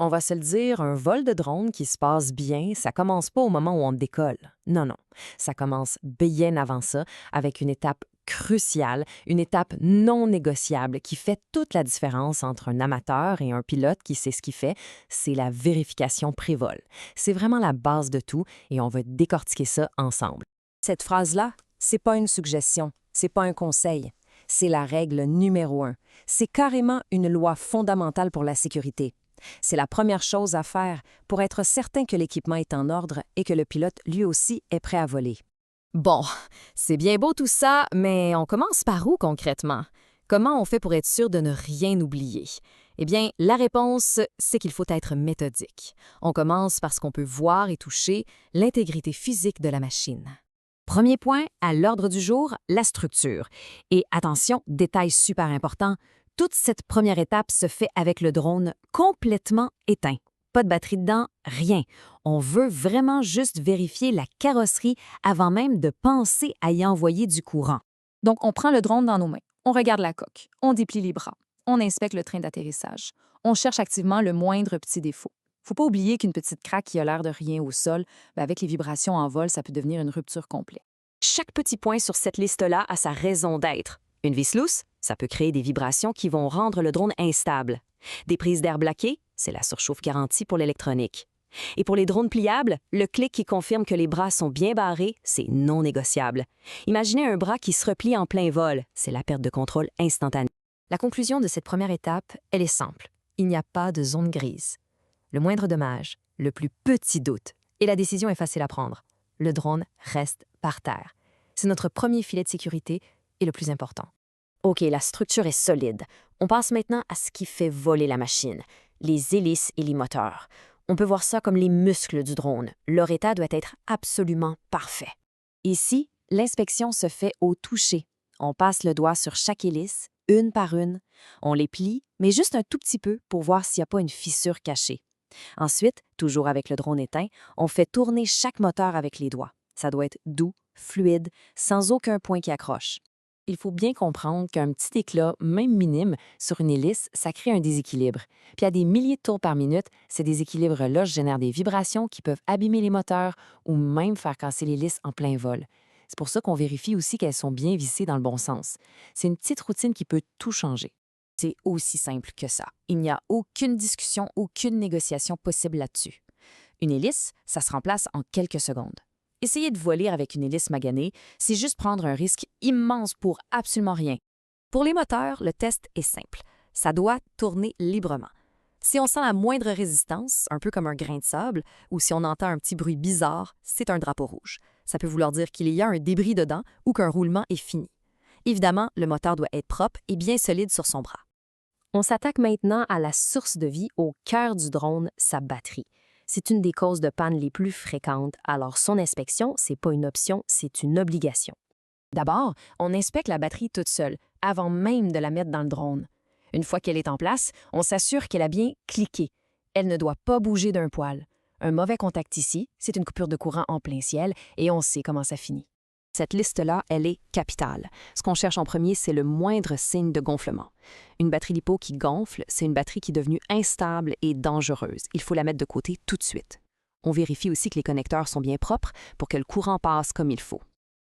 On va se le dire, un vol de drone qui se passe bien, ça commence pas au moment où on décolle. Non, non. Ça commence bien avant ça, avec une étape cruciale, une étape non négociable qui fait toute la différence entre un amateur et un pilote qui sait ce qu'il fait, c'est la vérification pré-vol. C'est vraiment la base de tout et on va décortiquer ça ensemble. Cette phrase-là, c'est pas une suggestion, c'est pas un conseil. C'est la règle numéro 1. C'est carrément une loi fondamentale pour la sécurité. C'est la première chose à faire pour être certain que l'équipement est en ordre et que le pilote, lui aussi, est prêt à voler. Bon, c'est bien beau tout ça, mais on commence par où concrètement? Comment on fait pour être sûr de ne rien oublier? Eh bien, la réponse, c'est qu'il faut être méthodique. On commence par ce qu'on peut voir et toucher, l'intégrité physique de la machine. Premier point, à l'ordre du jour, la structure. Et attention, détail super important, toute cette première étape se fait avec le drone complètement éteint. Pas de batterie dedans, rien. On veut vraiment juste vérifier la carrosserie avant même de penser à y envoyer du courant. Donc, on prend le drone dans nos mains, on regarde la coque, on déplie les bras, on inspecte le train d'atterrissage, on cherche activement le moindre petit défaut. Faut pas oublier qu'une petite craque qui a l'air de rien au sol, avec les vibrations en vol, ça peut devenir une rupture complète. Chaque petit point sur cette liste-là a sa raison d'être. Une vis lousse, ça peut créer des vibrations qui vont rendre le drone instable. Des prises d'air bloquées, c'est la surchauffe garantie pour l'électronique. Et pour les drones pliables, le clic qui confirme que les bras sont bien barrés, c'est non négociable. Imaginez un bras qui se replie en plein vol, c'est la perte de contrôle instantanée. La conclusion de cette première étape, elle est simple. Il n'y a pas de zone grise. Le moindre dommage, le plus petit doute, et la décision est facile à prendre. Le drone reste par terre. C'est notre premier filet de sécurité et le plus important. OK, la structure est solide. On passe maintenant à ce qui fait voler la machine, les hélices et les moteurs. On peut voir ça comme les muscles du drone. Leur état doit être absolument parfait. Ici, l'inspection se fait au toucher. On passe le doigt sur chaque hélice, une par une. On les plie, mais juste un tout petit peu pour voir s'il n'y a pas une fissure cachée. Ensuite, toujours avec le drone éteint, on fait tourner chaque moteur avec les doigts. Ça doit être doux, fluide, sans aucun point qui accroche. Il faut bien comprendre qu'un petit éclat, même minime, sur une hélice, ça crée un déséquilibre. Puis à des milliers de tours par minute, ces déséquilibres-là génèrent des vibrations qui peuvent abîmer les moteurs ou même faire casser l'hélice en plein vol. C'est pour ça qu'on vérifie aussi qu'elles sont bien vissées dans le bon sens. C'est une petite routine qui peut tout changer. C'est aussi simple que ça. Il n'y a aucune discussion, aucune négociation possible là-dessus. Une hélice, ça se remplace en quelques secondes. Essayer de voler avec une hélice maganée, c'est juste prendre un risque immense pour absolument rien. Pour les moteurs, le test est simple. Ça doit tourner librement. Si on sent la moindre résistance, un peu comme un grain de sable, ou si on entend un petit bruit bizarre, c'est un drapeau rouge. Ça peut vouloir dire qu'il y a un débris dedans ou qu'un roulement est fini. Évidemment, le moteur doit être propre et bien solide sur son bras. On s'attaque maintenant à la source de vie au cœur du drone, sa batterie. C'est une des causes de panne les plus fréquentes, alors son inspection, c'est pas une option, c'est une obligation. D'abord, on inspecte la batterie toute seule, avant même de la mettre dans le drone. Une fois qu'elle est en place, on s'assure qu'elle a bien cliqué. Elle ne doit pas bouger d'un poil. Un mauvais contact ici, c'est une coupure de courant en plein ciel et on sait comment ça finit. Cette liste-là, elle est capitale. Ce qu'on cherche en premier, c'est le moindre signe de gonflement. Une batterie LiPo qui gonfle, c'est une batterie qui est devenue instable et dangereuse. Il faut la mettre de côté tout de suite. On vérifie aussi que les connecteurs sont bien propres pour que le courant passe comme il faut.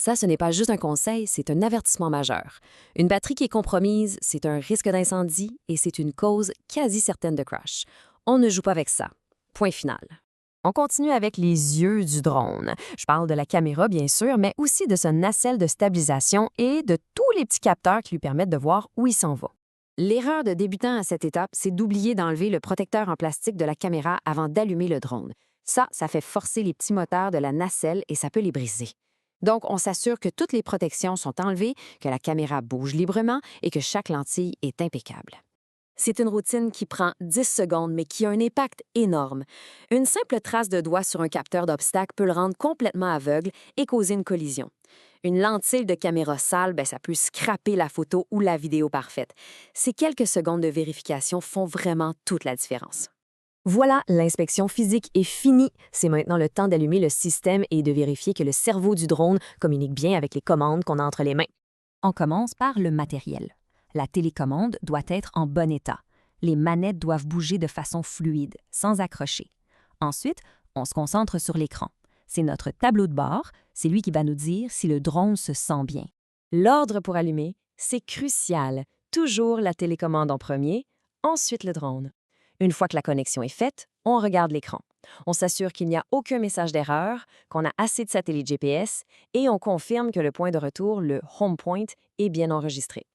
Ça, ce n'est pas juste un conseil, c'est un avertissement majeur. Une batterie qui est compromise, c'est un risque d'incendie et c'est une cause quasi certaine de crash. On ne joue pas avec ça. Point final. On continue avec les yeux du drone. Je parle de la caméra, bien sûr, mais aussi de sa nacelle de stabilisation et de tous les petits capteurs qui lui permettent de voir où il s'en va. L'erreur de débutant à cette étape, c'est d'oublier d'enlever le protecteur en plastique de la caméra avant d'allumer le drone. Ça fait forcer les petits moteurs de la nacelle et ça peut les briser. Donc, on s'assure que toutes les protections sont enlevées, que la caméra bouge librement et que chaque lentille est impeccable. C'est une routine qui prend 10 secondes, mais qui a un impact énorme. Une simple trace de doigt sur un capteur d'obstacle peut le rendre complètement aveugle et causer une collision. Une lentille de caméra sale, ça peut scraper la photo ou la vidéo parfaite. Ces quelques secondes de vérification font vraiment toute la différence. Voilà, l'inspection physique est finie. C'est maintenant le temps d'allumer le système et de vérifier que le cerveau du drone communique bien avec les commandes qu'on a entre les mains. On commence par le matériel. La télécommande doit être en bon état. Les manettes doivent bouger de façon fluide, sans accrocher. Ensuite, on se concentre sur l'écran. C'est notre tableau de bord, c'est lui qui va nous dire si le drone se sent bien. L'ordre pour allumer, c'est crucial. Toujours la télécommande en premier, ensuite le drone. Une fois que la connexion est faite, on regarde l'écran. On s'assure qu'il n'y a aucun message d'erreur, qu'on a assez de satellites GPS et on confirme que le point de retour, le home point, est bien enregistré.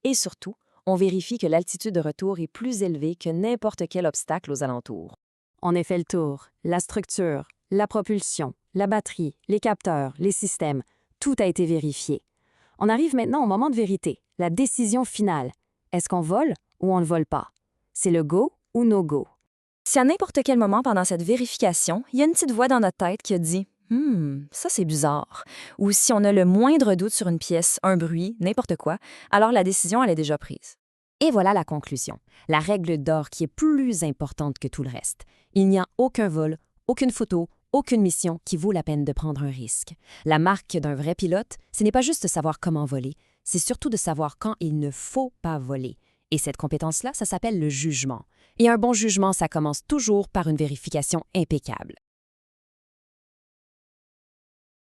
Et surtout, on vérifie que l'altitude de retour est plus élevée que n'importe quel obstacle aux alentours. On a fait le tour. La structure, la propulsion, la batterie, les capteurs, les systèmes, tout a été vérifié. On arrive maintenant au moment de vérité, la décision finale. Est-ce qu'on vole ou on ne vole pas? C'est le go ou no go? Si à n'importe quel moment pendant cette vérification, il y a une petite voix dans notre tête qui a dit ça c'est bizarre. Ou si on a le moindre doute sur une pièce, un bruit, n'importe quoi, alors la décision elle est déjà prise. Et voilà la conclusion, la règle d'or qui est plus importante que tout le reste. Il n'y a aucun vol, aucune photo, aucune mission qui vaut la peine de prendre un risque. La marque d'un vrai pilote, ce n'est pas juste de savoir comment voler, c'est surtout de savoir quand il ne faut pas voler. Et cette compétence-là, ça s'appelle le jugement. Et un bon jugement, ça commence toujours par une vérification impeccable.